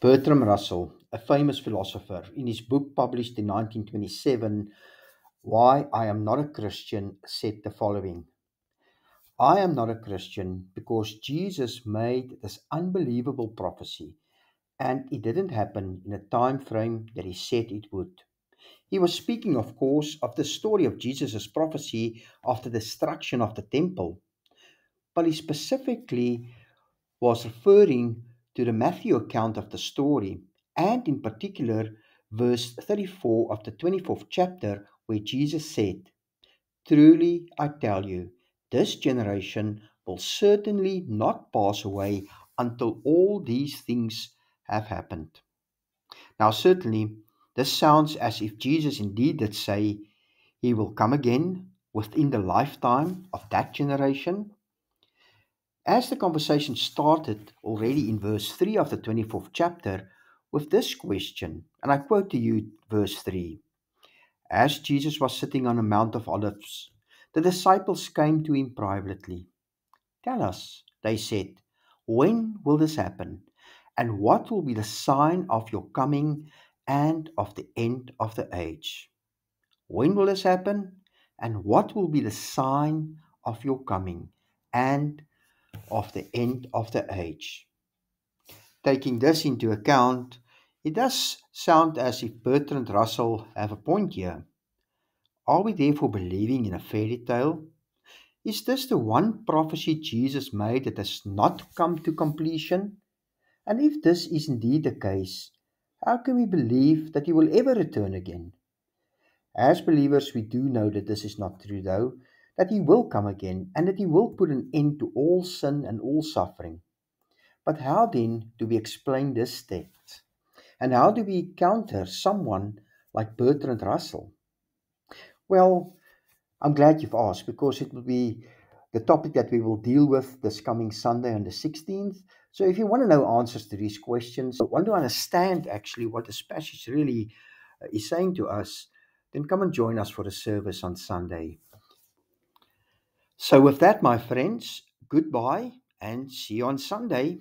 Bertrand Russell, a famous philosopher, in his book published in 1927, Why I Am Not a Christian, said the following: I am not a Christian because Jesus made this unbelievable prophecy, and it didn't happen in a time frame that he said it would. He was speaking, of course, of the story of Jesus' prophecy of the destruction of the temple, but he specifically was referring to the Matthew account of the story, and in particular, verse 34 of the 24th chapter, where Jesus said, Truly I tell you, this generation will certainly not pass away until all these things have happened. Now, certainly, this sounds as if Jesus indeed did say he will come again within the lifetime of that generation. As the conversation started already in verse 3 of the 24th chapter with this question, and I quote to you verse 3: As Jesus was sitting on a Mount of Olives, the disciples came to him privately. Tell us, they said, when will this happen? And what will be the sign of your coming and of the end of the age? When will this happen? And what will be the sign of your coming and of the end of the age? Taking this into account, it does sound as if Bertrand Russell have a point here. Are we therefore believing in a fairy tale? Is this the one prophecy Jesus made that has not come to completion? And if this is indeed the case, how can we believe that he will ever return again? As believers, we do know that this is not true, though, that he will come again and that he will put an end to all sin and all suffering. But how then do we explain this text? And how do we counter someone like Bertrand Russell? Well, I'm glad you've asked, because it will be the topic that we will deal with this coming Sunday on the 16th. So if you want to know answers to these questions, want to understand actually what this passage really is saying to us, then come and join us for the service on Sunday. So with that, my friends, goodbye and see you on Sunday.